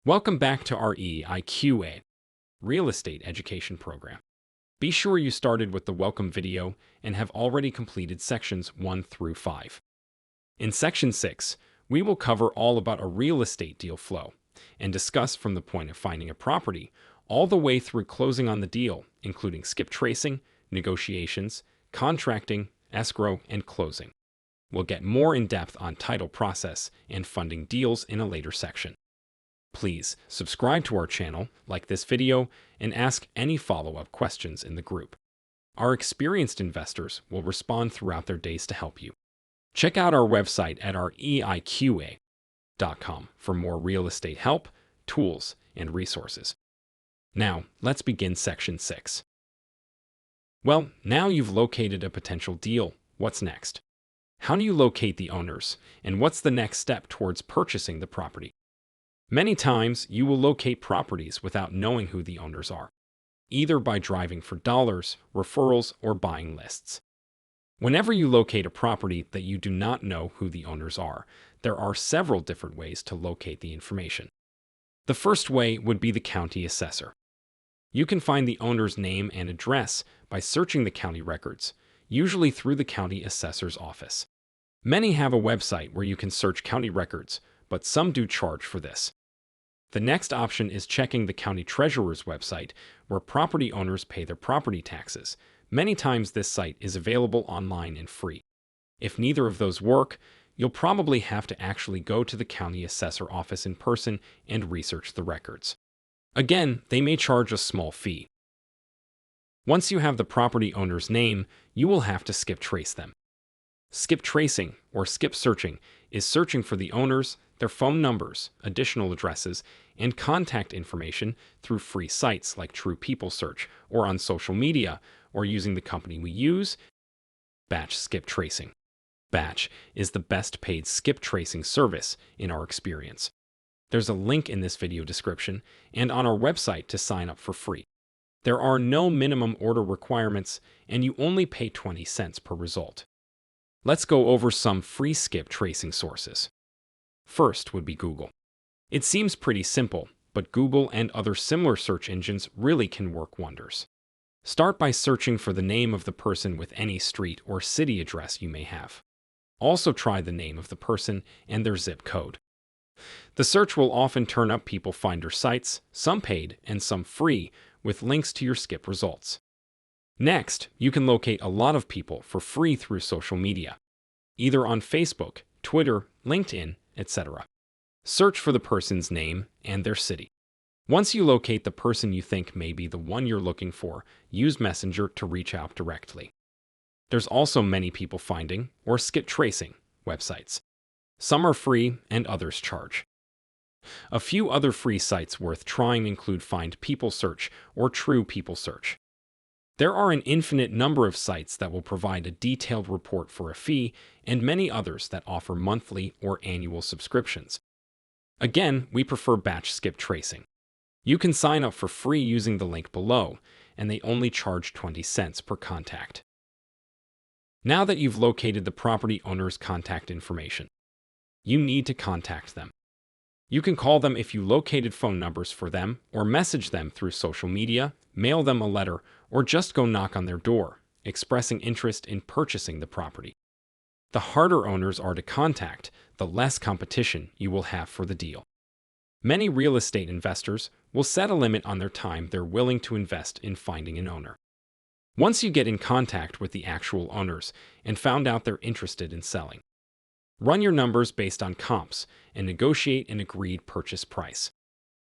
Welcome back to our REIQA Real Estate Education Program. Be sure you started with the welcome video and have already completed sections 1 through 5. In section 6, we will cover all about a real estate deal flow and discuss from the point of finding a property all the way through closing on the deal, including skip tracing, negotiations, contracting, escrow, and closing. We'll get more in depth on title process and funding deals in a later section. Please subscribe to our channel, like this video, and ask any follow-up questions in the group. Our experienced investors will respond throughout their days to help you. Check out our website at REIQA.com for more real estate help, tools, and resources. Now, let's begin section 6. Well, now you've located a potential deal. What's next? How do you locate the owners, and what's the next step towards purchasing the property? Many times, you will locate properties without knowing who the owners are, either by driving for dollars, referrals, or buying lists. Whenever you locate a property that you do not know who the owners are, there are several different ways to locate the information. The first way would be the county assessor. You can find the owner's name and address by searching the county records, usually through the county assessor's office. Many have a website where you can search county records, but some do charge for this. The next option is checking the county treasurer's website, where property owners pay their property taxes. Many times this site is available online and free. If neither of those work, you'll probably have to actually go to the county assessor office in person and research the records. Again, they may charge a small fee. Once you have the property owner's name, you will have to skip trace them. Skip tracing, or skip searching, is searching for the owners, their phone numbers, additional addresses, and contact information through free sites like True People Search or on social media, or using the company we use, Batch Skip Tracing. Batch is the best paid skip tracing service in our experience. There's a link in this video description and on our website to sign up for free. There are no minimum order requirements, and you only pay 20 cents per result. Let's go over some free skip tracing sources. First would be Google. It seems pretty simple, but Google and other similar search engines really can work wonders. Start by searching for the name of the person with any street or city address you may have. Also try the name of the person and their zip code. The search will often turn up people finder sites, some paid and some free, with links to your skip results. Next, you can locate a lot of people for free through social media, either on Facebook, Twitter, LinkedIn, etc. Search for the person's name and their city. Once you locate the person you think may be the one you're looking for, use Messenger to reach out directly. There's also many people finding or skip tracing websites. Some are free and others charge. A few other free sites worth trying include Find People Search or True People Search. There are an infinite number of sites that will provide a detailed report for a fee, and many others that offer monthly or annual subscriptions. Again, we prefer batch skip tracing. You can sign up for free using the link below, and they only charge 20 cents per contact. Now that you've located the property owner's contact information, you need to contact them. You can call them if you located phone numbers for them, or message them through social media, mail them a letter, or just go knock on their door, expressing interest in purchasing the property. The harder owners are to contact, the less competition you will have for the deal. Many real estate investors will set a limit on their time they're willing to invest in finding an owner. Once you get in contact with the actual owners and found out they're interested in selling, run your numbers based on comps and negotiate an agreed purchase price.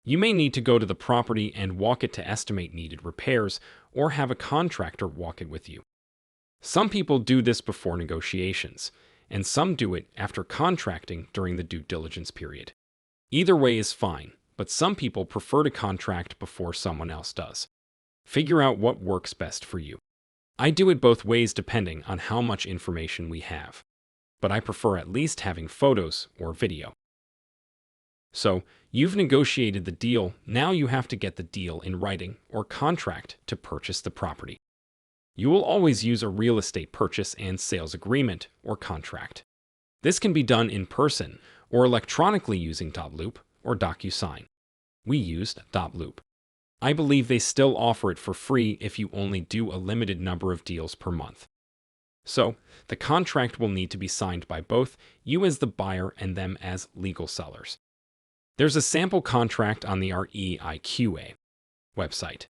You may need to go to the property and walk it to estimate needed repairs or have a contractor walk it with you. Some people do this before negotiations, and some do it after contracting during the due diligence period. Either way is fine, but some people prefer to contract before someone else does. Figure out what works best for you. I do it both ways depending on how much information we have, but I prefer at least having photos or video. So, you've negotiated the deal, now you have to get the deal in writing or contract to purchase the property. You will always use a real estate purchase and sales agreement or contract. This can be done in person or electronically using Loop or DocuSign. We used .loop. I believe they still offer it for free if you only do a limited number of deals per month. So, the contract will need to be signed by both you as the buyer and them as legal sellers. There's a sample contract on the REIQA website,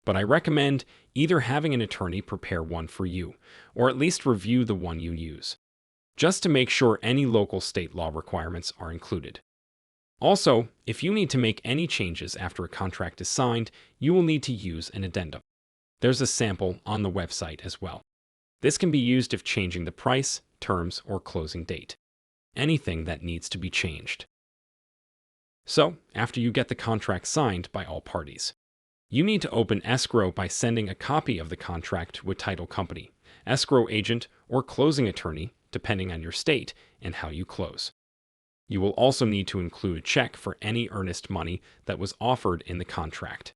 but I recommend either having an attorney prepare one for you, or at least review the one you use, just to make sure any local state law requirements are included. Also, if you need to make any changes after a contract is signed, you will need to use an addendum. There's a sample on the website as well. This can be used if changing the price, terms, or closing date. Anything that needs to be changed. So, after you get the contract signed by all parties, you need to open escrow by sending a copy of the contract to a title company, escrow agent, or closing attorney, depending on your state and how you close. You will also need to include a check for any earnest money that was offered in the contract.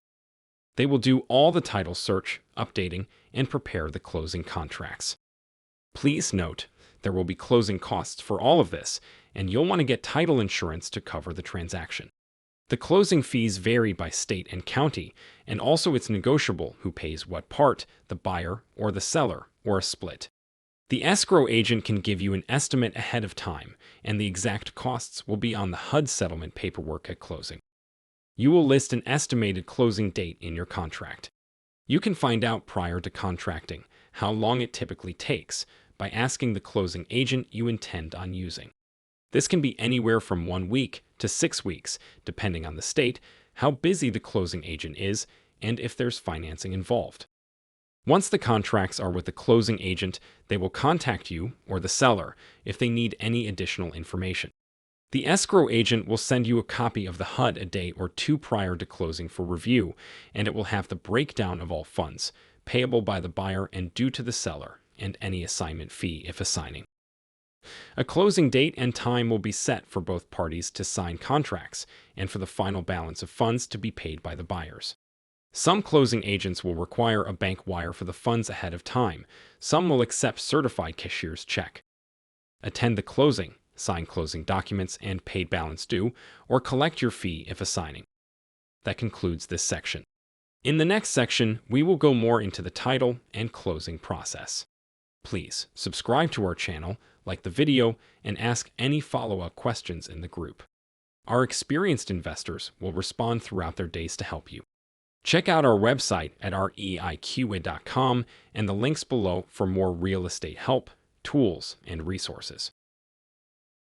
They will do all the title search, updating, and prepare the closing contracts. Please note, there will be closing costs for all of this, and you'll want to get title insurance to cover the transaction. The closing fees vary by state and county, and also it's negotiable who pays what part, the buyer or the seller, or a split. The escrow agent can give you an estimate ahead of time, and the exact costs will be on the HUD settlement paperwork at closing. You will list an estimated closing date in your contract. You can find out prior to contracting how long it typically takes by asking the closing agent you intend on using. This can be anywhere from 1 week to 6 weeks, depending on the state, how busy the closing agent is, and if there's financing involved. Once the contracts are with the closing agent, they will contact you or the seller if they need any additional information. The escrow agent will send you a copy of the HUD a day or two prior to closing for review, and it will have the breakdown of all funds, payable by the buyer and due to the seller, and any assignment fee if assigning. A closing date and time will be set for both parties to sign contracts and for the final balance of funds to be paid by the buyers. Some closing agents will require a bank wire for the funds ahead of time. Some will accept certified cashier's check. Attend the closing, sign closing documents and paid balance due, or collect your fee if assigning. That concludes this section. In the next section, we will go more into the title and closing process. Please subscribe to our channel, like the video, and ask any follow-up questions in the group. Our experienced investors will respond throughout their days to help you. Check out our website at REIQA.com and the links below for more real estate help, tools, and resources.